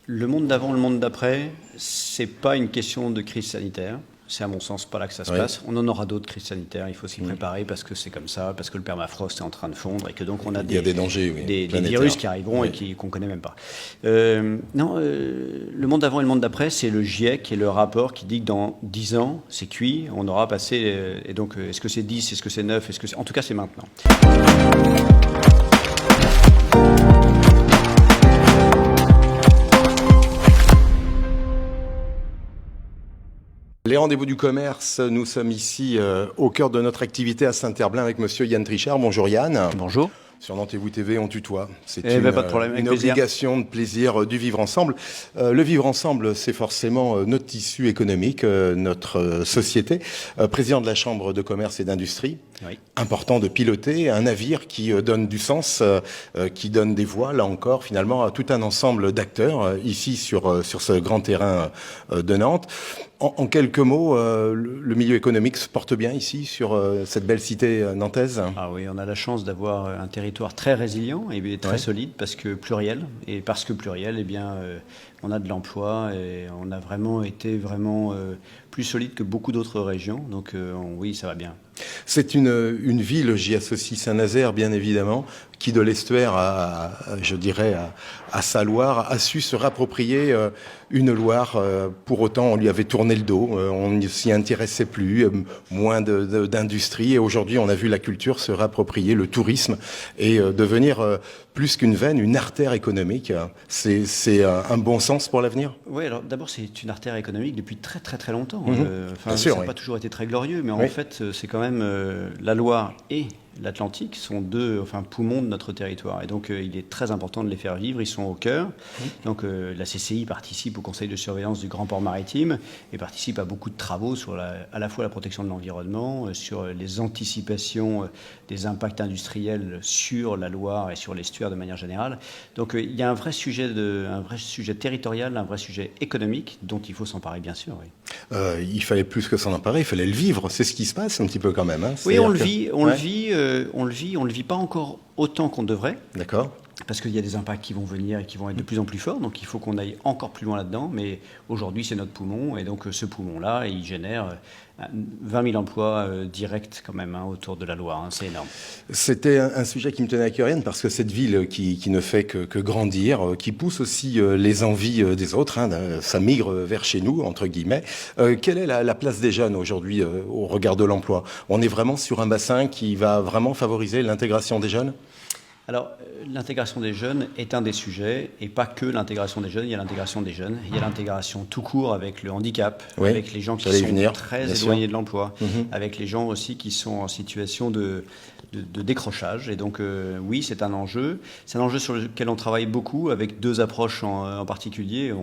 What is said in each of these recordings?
Le monde d'avant, le monde d'après, c'est pas une question de crise sanitaire. C'est à mon sens pas là que ça se passe. On en aura d'autres crises sanitaires, il faut s'y préparer parce que c'est comme ça, parce que le permafrost est en train de fondre et que donc on a il y a des dangers, des virus qui arriveront et qu'on connaît même pas. Non, le monde d'avant et le monde d'après, c'est le GIEC et le rapport qui dit que dans 10 ans, c'est cuit, on aura passé, et donc est-ce que c'est 10, est-ce que c'est 9, en tout cas c'est maintenant. Les rendez-vous du commerce, nous sommes ici au cœur de notre activité à Saint-Herblain avec monsieur Yann Trichard. Bonjour Yann. Bonjour. Sur Nantes et vous TV, on tutoie. C'est pas de problème, une obligation de plaisir du vivre ensemble. Le vivre ensemble, c'est forcément notre tissu économique, notre société. Président de la Chambre de commerce et d'industrie, important de piloter un navire qui donne du sens, qui donne des voix, là encore, finalement, à tout un ensemble d'acteurs ici sur ce grand terrain de Nantes. En quelques mots, le milieu économique se porte bien ici, sur cette belle cité nantaise? Ah oui, on a la chance d'avoir un territoire très résilient et très solide, parce que pluriel. Et parce que pluriel, eh bien, on a de l'emploi et on a vraiment été plus solide que beaucoup d'autres régions. Donc oui, ça va bien. C'est une ville, j'y associe Saint-Nazaire, bien évidemment, qui de l'estuaire à sa Loire, a su se rapproprier une Loire. Pour autant, on lui avait tourné le dos, on ne s'y intéressait plus, moins d'industrie. Et aujourd'hui, on a vu la culture se rapproprier, le tourisme, et devenir plus qu'une veine, une artère économique. C'est un bon sens pour l'avenir? Oui, alors d'abord, c'est une artère économique depuis très très très longtemps. Ça n'a pas toujours été très glorieux, mais en fait, c'est quand même la Loire et l'Atlantique sont deux poumons de notre territoire. Et donc, il est très important de les faire vivre. Ils sont au cœur. Donc, la CCI participe au Conseil de surveillance du Grand Port Maritime et participe à beaucoup de travaux sur à la fois la protection de l'environnement, sur les anticipations des impacts industriels sur la Loire et sur l'estuaire de manière générale. Donc, il y a un vrai sujet territorial, un vrai sujet économique dont il faut s'emparer, bien sûr. Oui. Il fallait plus que s'en emparer, il fallait le vivre. C'est ce qui se passe un petit peu quand même. Oui, on le vit. On le vit pas encore autant qu'on devrait. D'accord. Parce qu'il y a des impacts qui vont venir et qui vont être de plus en plus forts, donc il faut qu'on aille encore plus loin là-dedans. Mais aujourd'hui, c'est notre poumon, et donc ce poumon-là, il génère 20 000 emplois directs quand même autour de la Loire. C'est énorme. C'était un sujet qui me tenait à cœur, Yann, parce que cette ville qui ne fait que grandir, qui pousse aussi les envies des autres, ça migre vers chez nous, entre guillemets. Quelle est la place des jeunes aujourd'hui au regard de l'emploi? On est vraiment sur un bassin qui va vraiment favoriser l'intégration des jeunes? Alors, l'intégration des jeunes est un des sujets, et pas que l'intégration des jeunes. Il y a l'intégration des jeunes, il y a l'intégration tout court avec le handicap, avec les gens qui sont très éloignés de l'emploi, avec les gens aussi qui sont en situation de décrochage. Et donc, oui, c'est un enjeu. C'est un enjeu sur lequel on travaille beaucoup, avec deux approches en particulier.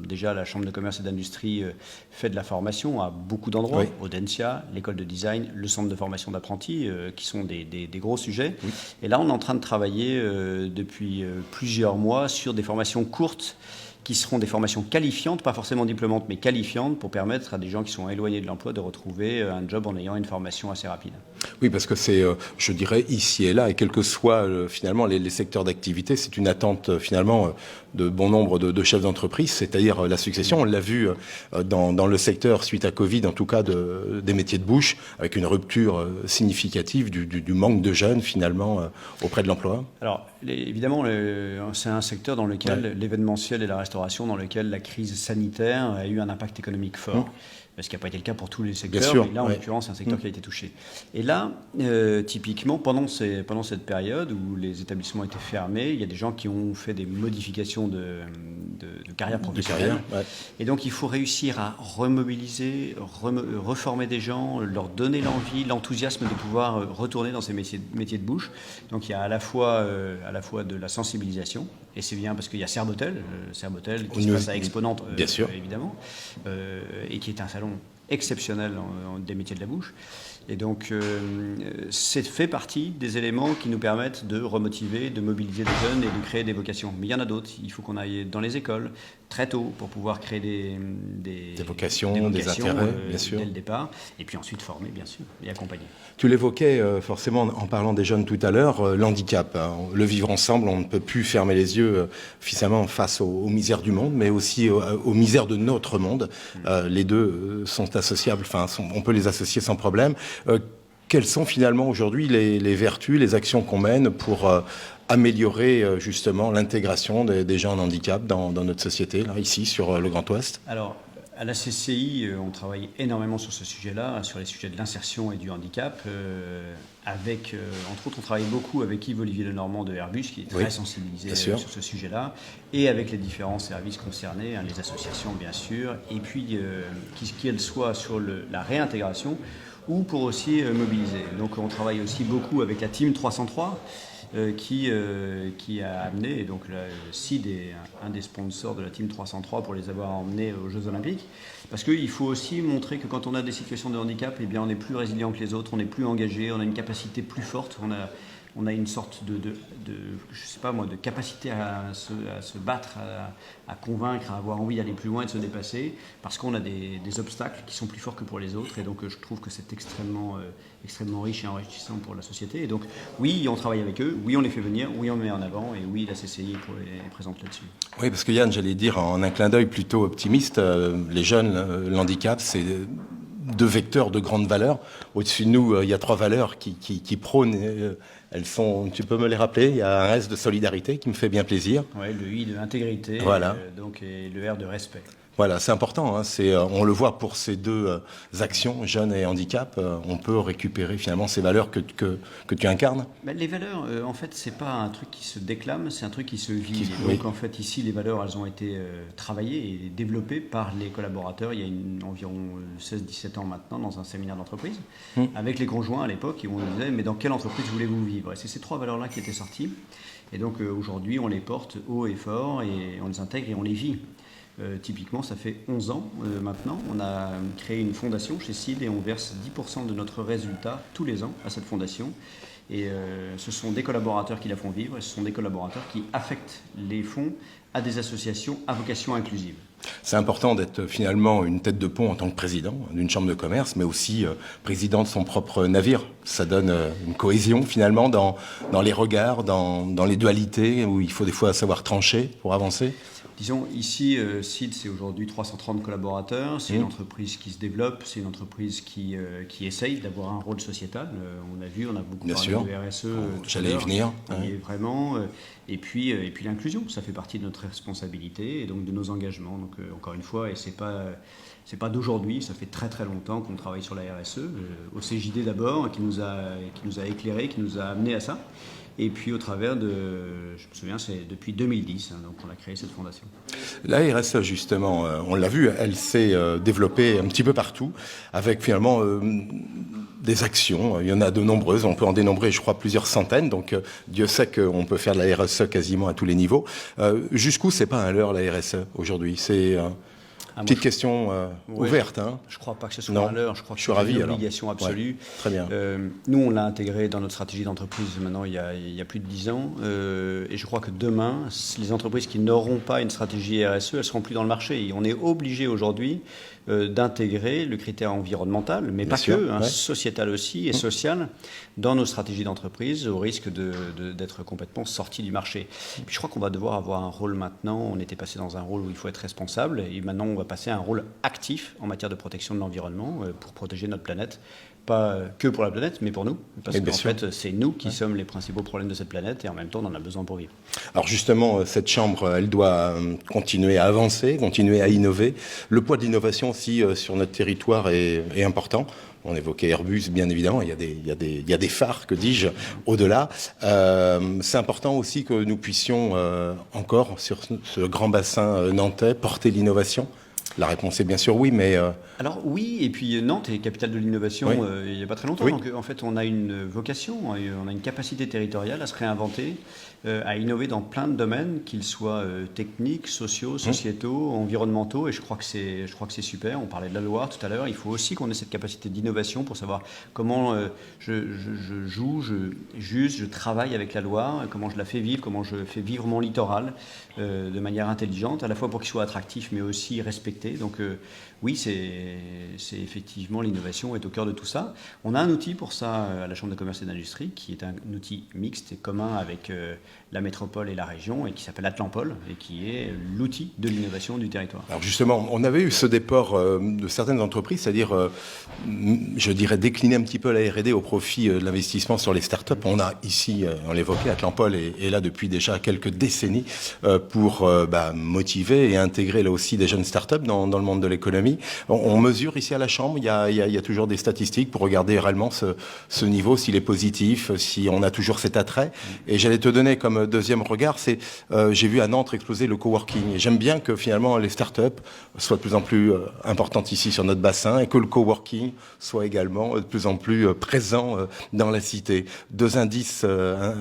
Déjà, la Chambre de commerce et d'industrie fait de la formation à beaucoup d'endroits. Audencia, l'école de design, le centre de formation d'apprentis, qui sont des gros sujets. Et là, on est en train de travailler depuis plusieurs mois sur des formations courtes qui seront des formations qualifiantes, pas forcément diplômantes, mais qualifiantes, pour permettre à des gens qui sont éloignés de l'emploi de retrouver un job en ayant une formation assez rapide. Oui, parce que c'est, je dirais, ici et là, et quels que soient finalement les secteurs d'activité, c'est une attente finalement de bon nombre de chefs d'entreprise, c'est-à-dire la succession. On l'a vu dans le secteur suite à Covid, en tout cas des métiers de bouche, avec une rupture significative du manque de jeunes finalement auprès de l'emploi. Alors, évidemment, c'est un secteur dans lequel l'événementiel et la restauration, dans lequel la crise sanitaire a eu un impact économique fort. Ce qui n'a pas été le cas pour tous les secteurs, mais là, en l'occurrence, c'est un secteur qui a été touché. Et là, typiquement, pendant cette période où les établissements étaient fermés, il y a des gens qui ont fait des modifications de carrière professionnelle. Et donc, il faut réussir à remobiliser, reformer des gens, leur donner l'envie, l'enthousiasme de pouvoir retourner dans ces métiers de bouche. Donc, il y a à la fois de la sensibilisation, et c'est bien parce qu'il y a Serbotel qui se passe à Exponente, évidemment, et qui est un salon exceptionnel des métiers de la bouche. Et donc, c'est fait partie des éléments qui nous permettent de remotiver, de mobiliser des jeunes et de créer des vocations. Mais il y en a d'autres. Il faut qu'on aille dans les écoles, très tôt pour pouvoir créer des vocations, des intérêts, bien sûr. Dès le départ, et puis ensuite former, bien sûr, et accompagner. Tu l'évoquais forcément en parlant des jeunes tout à l'heure, l'handicap. Le vivre ensemble, on ne peut plus fermer les yeux finalement face aux misères du monde, mais aussi aux misères de notre monde. Les deux sont associables, on peut les associer sans problème. Quelles sont finalement aujourd'hui les vertus, les actions qu'on mène pour améliorer justement l'intégration des gens en handicap dans notre société, là, ici, sur le Grand Ouest? Alors, à la CCI, on travaille énormément sur ce sujet-là, sur les sujets de l'insertion et du handicap. Entre autres, on travaille beaucoup avec Yves-Olivier Lenormand de Airbus, qui est très sensibilisé sur ce sujet-là, et avec les différents services concernés, les associations bien sûr, et puis qu'elles soient sur la réintégration ou pour aussi mobiliser. Donc on travaille aussi beaucoup avec la Team 303, qui a amené, et donc le CID est un des sponsors de la Team 303 pour les avoir emmenés aux Jeux Olympiques, parce qu'il faut aussi montrer que quand on a des situations de handicap, eh bien on est plus résilient que les autres, on est plus engagé, on a une capacité plus forte, on a une sorte je sais pas moi, de capacité à se battre, à convaincre, à avoir envie d'aller plus loin et de se dépasser, parce qu'on a des obstacles qui sont plus forts que pour les autres, et donc je trouve que c'est extrêmement riche et enrichissant pour la société. Et donc oui, on travaille avec eux, oui on les fait venir, oui on les met en avant, et oui la CCI est présente là-dessus. Oui, parce que Yann, j'allais dire en un clin d'œil plutôt optimiste, les jeunes, l'handicap, c'est deux vecteurs de grande valeur. Au-dessus de nous, il y a trois valeurs qui prônent. Elles sont, tu peux me les rappeler? Il y a un S de solidarité qui me fait bien plaisir. Oui, le I de intégrité, voilà. Et le R de respect. Voilà, c'est important. On le voit pour ces deux actions, jeunes et handicap, on peut récupérer finalement ces valeurs que tu incarnes. Les valeurs, en fait, c'est pas un truc qui se déclame, c'est un truc qui se vit. Donc en fait, ici, les valeurs, elles ont été travaillées et développées par les collaborateurs il y a environ 16-17 ans maintenant, dans un séminaire d'entreprise, avec les conjoints à l'époque, et on nous disait, mais dans quelle entreprise voulez-vous vivre? Et c'est ces trois valeurs-là qui étaient sorties. Et donc aujourd'hui, on les porte haut et fort, et on les intègre et on les vit. Typiquement, ça fait 11 ans maintenant. On a créé une fondation chez CID et on verse 10% de notre résultat tous les ans à cette fondation. Et ce sont des collaborateurs qui la font vivre, et ce sont des collaborateurs qui affectent les fonds à des associations à vocation inclusive. C'est important d'être finalement une tête de pont en tant que président d'une chambre de commerce, mais aussi président de son propre navire. Ça donne une cohésion finalement dans les regards, dans les dualités, où il faut des fois savoir trancher pour avancer. Disons, ici, CID, c'est aujourd'hui 330 collaborateurs. C'est une entreprise qui se développe, c'est une entreprise qui essaye d'avoir un rôle sociétal. On a vu, on a beaucoup parlé de RSE. J'allais y venir. Vraiment. Et puis l'inclusion, ça fait partie de notre responsabilité et donc de nos engagements. Donc, encore une fois, et c'est pas d'aujourd'hui, ça fait très très longtemps qu'on travaille sur la RSE. Au CJD d'abord, qui nous a éclairés, qui nous a amenés à ça. Et puis au travers je me souviens, c'est depuis 2010, donc on a créé cette fondation. La RSE, justement, on l'a vu, elle s'est développée un petit peu partout, avec finalement des actions. Il y en a de nombreuses, on peut en dénombrer, je crois, plusieurs centaines, donc Dieu sait qu'on peut faire de la RSE quasiment à tous les niveaux. Jusqu'où c'est pas un leurre, la RSE, aujourd'hui? C'est... Petite question ouverte. Je ne crois pas que ce soit un leurre, je crois que c'est une obligation absolue. Ouais, très bien. Nous, on l'a intégré dans notre stratégie d'entreprise maintenant il y a plus de 10 ans. Et je crois que demain, les entreprises qui n'auront pas une stratégie RSE, elles ne seront plus dans le marché. Et on est obligé aujourd'hui d'intégrer le critère environnemental, mais pas que, sociétal aussi et social, dans nos stratégies d'entreprise, au risque d'être complètement sorti du marché. Et puis je crois qu'on va devoir avoir un rôle maintenant. On était passé dans un rôle où il faut être responsable, et maintenant on va passer à un rôle actif en matière de protection de l'environnement pour protéger notre planète. Pas que pour la planète, mais pour nous. Parce qu'en fait, c'est nous qui sommes les principaux problèmes de cette planète, et en même temps, on en a besoin pour vivre. Alors justement, cette chambre, elle doit continuer à avancer, continuer à innover. Le poids de l'innovation aussi sur notre territoire est important. On évoquait Airbus, bien évidemment. Il y a des phares, que dis-je, au-delà. C'est important aussi que nous puissions encore, sur ce grand bassin nantais, porter l'innovation. La réponse est bien sûr oui, mais... Alors oui, et puis Nantes est capitale de l'innovation il n'y a pas très longtemps. Donc en fait, on a une vocation, on a une capacité territoriale à se réinventer, à innover dans plein de domaines, qu'ils soient techniques, sociaux, sociétaux, environnementaux. Et je crois que c'est super. On parlait de la Loire tout à l'heure. Il faut aussi qu'on ait cette capacité d'innovation pour savoir comment je joue, je travaille avec la Loire, comment je la fais vivre, comment je fais vivre mon littoral de manière intelligente, à la fois pour qu'il soit attractif, mais aussi respecté. Donc oui, c'est effectivement l'innovation est au cœur de tout ça. On a un outil pour ça à la Chambre de commerce et d'industrie qui est un outil mixte et commun avec la métropole et la région et qui s'appelle Atlampol et qui est l'outil de l'innovation du territoire. Alors justement, on avait eu ce déport de certaines entreprises, c'est-à-dire, je dirais, décliner un petit peu la R&D au profit de l'investissement sur les startups. On a ici, on l'évoquait, Atlampol est là depuis déjà quelques décennies pour motiver et intégrer là aussi des jeunes startups dans le monde de l'économie. On mesure ici à la Chambre, il y a toujours des statistiques pour regarder réellement ce niveau, s'il est positif, si on a toujours cet attrait. Et j'allais te donner comme deuxième regard, c'est j'ai vu à Nantes exploser le coworking. Et j'aime bien que finalement les startups soient de plus en plus importantes ici sur notre bassin et que le coworking soit également de plus en plus présent dans la cité. Deux indices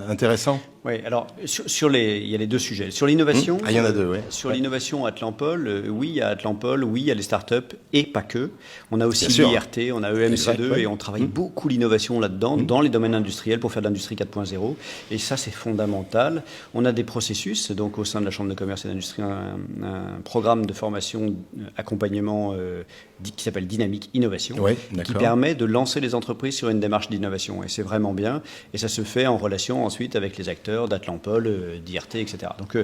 intéressants. Oui, alors il y a les deux sujets. Sur l'innovation, il y en a deux, oui. Sur l'innovation Atlampol, oui, il y a Atlampol, oui, il y a les startups et pas que. On a aussi l'IRT, on a EMC2 et on travaille beaucoup l'innovation là-dedans, dans les domaines industriels pour faire de l'industrie 4.0. Et ça, c'est fondamental. On a des processus, donc au sein de la Chambre de commerce et d'industrie, un programme de formation, accompagnement qui s'appelle Dynamique Innovation, qui permet de lancer les entreprises sur une démarche d'innovation. Et c'est vraiment bien. Et ça se fait en relation ensuite avec les acteurs d'Atlampol, d'IRT, etc. Donc,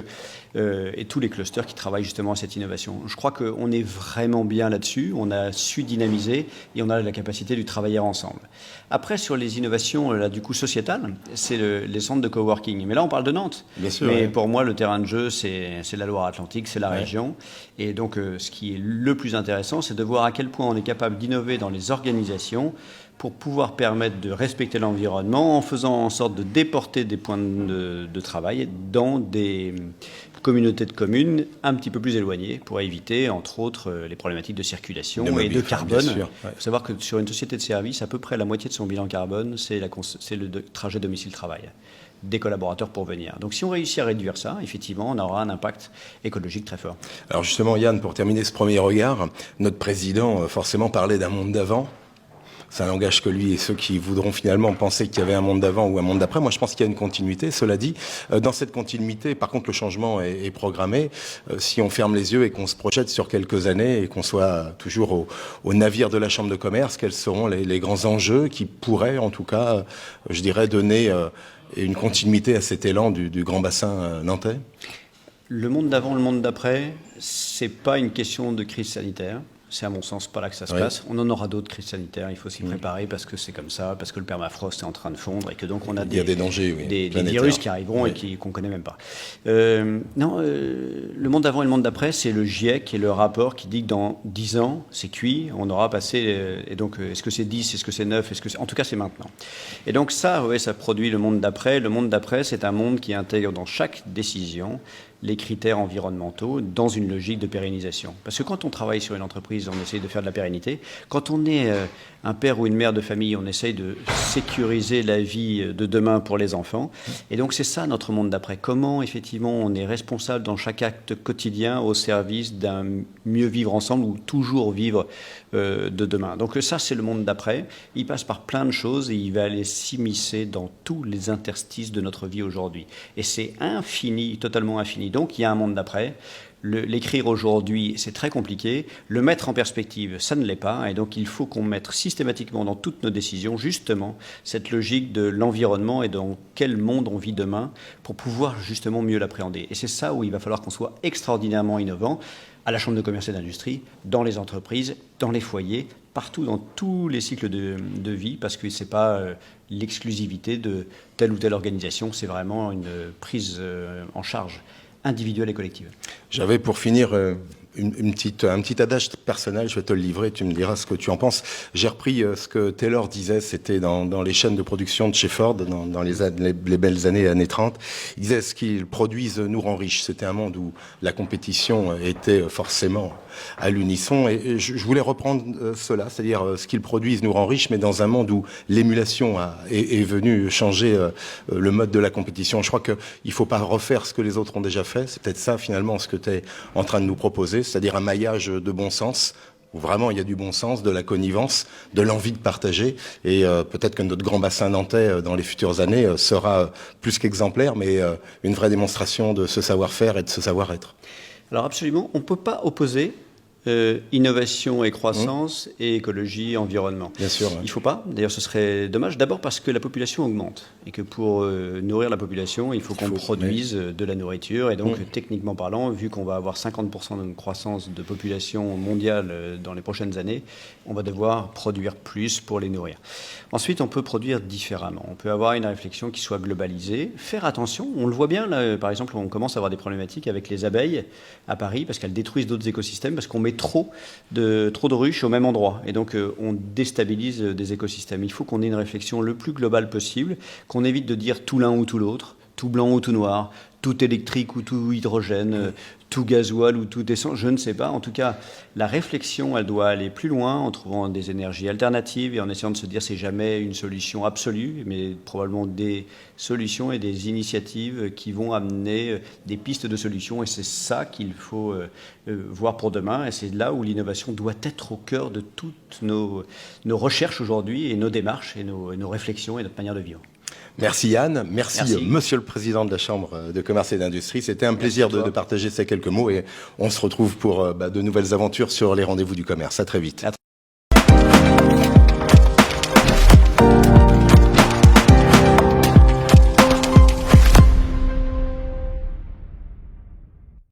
et tous les clusters qui travaillent justement à cette innovation. Je crois qu'on est vraiment bien là-dessus, on a su dynamiser et on a la capacité de travailler ensemble. Après, sur les innovations là, du coup sociétales, c'est les centres de coworking. Mais là, on parle de Nantes. Bien sûr, mais pour moi, le terrain de jeu, c'est la Loire-Atlantique, c'est la région. Et donc, ce qui est le plus intéressant, c'est de voir à quel point on est capable d'innover dans les organisations pour pouvoir permettre de respecter l'environnement en faisant en sorte de déporter des points de travail dans des communautés de communes un petit peu plus éloignées pour éviter, entre autres, les problématiques de circulation et de carbone. Il faut savoir que sur une société de service, à peu près la moitié de son bilan carbone, c'est le trajet domicile-travail des collaborateurs pour venir. Donc si on réussit à réduire ça, effectivement, on aura un impact écologique très fort. Alors justement, Yann, pour terminer ce premier regard, notre président forcément parlait d'un monde d'avant. C'est un langage que lui et ceux qui voudront finalement penser qu'il y avait un monde d'avant ou un monde d'après. Moi, je pense qu'il y a une continuité. Cela dit, dans cette continuité, par contre, le changement est programmé. Si on ferme les yeux et qu'on se projette sur quelques années et qu'on soit toujours au navire de la Chambre de commerce, quels seront les grands enjeux qui pourraient, en tout cas, je dirais, donner une continuité à cet élan du grand bassin nantais? Le monde d'avant, le monde d'après, c'est pas une question de crise sanitaire. C'est à mon sens pas là que ça se passe. On en aura d'autres crises sanitaires, il faut s'y préparer parce que c'est comme ça, parce que le permafrost est en train de fondre et que donc on a des dangers, des virus qui arriveront et qu'on ne connaît même pas. Le monde d'avant et le monde d'après, c'est le GIEC et le rapport qui dit que dans 10 ans, c'est cuit, on aura passé, et donc est-ce que c'est 10, est-ce que c'est 9, en tout cas c'est maintenant. Et donc ça produit le monde d'après. Le monde d'après, c'est un monde qui intègre dans chaque décision les critères environnementaux dans une logique de pérennisation. Parce que quand on travaille sur une entreprise, on essaye de faire de la pérennité. Quand on est un père ou une mère de famille, on essaye de sécuriser la vie de demain pour les enfants. Et donc c'est ça notre monde d'après. Comment effectivement on est responsable dans chaque acte quotidien au service d'un mieux vivre ensemble ou toujours vivre de demain. Donc ça c'est le monde d'après. Il passe par plein de choses et il va aller s'immiscer dans tous les interstices de notre vie aujourd'hui. Et c'est infini, totalement infini. Donc il y a un monde d'après. L'écrire aujourd'hui, c'est très compliqué. Le mettre en perspective, ça ne l'est pas. Et donc, il faut qu'on mette systématiquement dans toutes nos décisions, justement, cette logique de l'environnement et dans quel monde on vit demain pour pouvoir justement mieux l'appréhender. Et c'est ça où il va falloir qu'on soit extraordinairement innovant à la Chambre de commerce et d'industrie, dans les entreprises, dans les foyers, partout dans tous les cycles de vie, parce que ce n'est pas l'exclusivité de telle ou telle organisation, c'est vraiment une prise en charge individuelle et collective. J'avais pour finir un petit adage personnel, je vais te le livrer, tu me diras ce que tu en penses. J'ai repris ce que Taylor disait, c'était dans les chaînes de production de chez Ford, dans les belles années 30. Il disait, ce qu'ils produisent nous rend riches. C'était un monde où la compétition était forcément à l'unisson. Et je voulais reprendre cela, c'est-à-dire ce qu'ils produisent nous rend riches, mais dans un monde où l'émulation est venue changer le mode de la compétition. Je crois qu'il ne faut pas refaire ce que les autres ont déjà fait. C'est peut-être ça, finalement, ce que tu es en train de nous proposer, c'est-à-dire un maillage de bon sens, où vraiment il y a du bon sens, de la connivence, de l'envie de partager. Et peut-être que notre grand bassin nantais, dans les futures années, sera plus qu'exemplaire, mais une vraie démonstration de ce savoir-faire et de ce savoir-être. Alors absolument, on ne peut pas opposer innovation et croissance et écologie et environnement. Bien sûr. Ouais. Il ne faut pas. D'ailleurs, ce serait dommage. D'abord parce que la population augmente et que pour nourrir la population, il faut qu'on produise de la nourriture. Et donc, techniquement parlant, vu qu'on va avoir 50% de croissance de population mondiale dans les prochaines années, on va devoir produire plus pour les nourrir. Ensuite, on peut produire différemment. On peut avoir une réflexion qui soit globalisée. Faire attention. On le voit bien, là, par exemple, on commence à avoir des problématiques avec les abeilles à Paris parce qu'elles détruisent d'autres écosystèmes, parce qu'on met trop de ruches au même endroit. Et donc, on déstabilise des écosystèmes. Il faut qu'on ait une réflexion le plus globale possible, qu'on évite de dire tout l'un ou tout l'autre, tout blanc ou tout noir, tout électrique ou tout hydrogène, tout gasoil ou tout essence, je ne sais pas. En tout cas, la réflexion, elle doit aller plus loin en trouvant des énergies alternatives et en essayant de se dire c'est jamais une solution absolue, mais probablement des solutions et des initiatives qui vont amener des pistes de solutions. Et c'est ça qu'il faut voir pour demain. Et c'est là où l'innovation doit être au cœur de toutes nos recherches aujourd'hui et nos démarches et nos réflexions et notre manière de vivre. Merci Yann, merci Monsieur le Président de la Chambre de Commerce et d'Industrie. C'était un plaisir de partager ces quelques mots et on se retrouve pour de nouvelles aventures sur les rendez-vous du commerce. À très vite.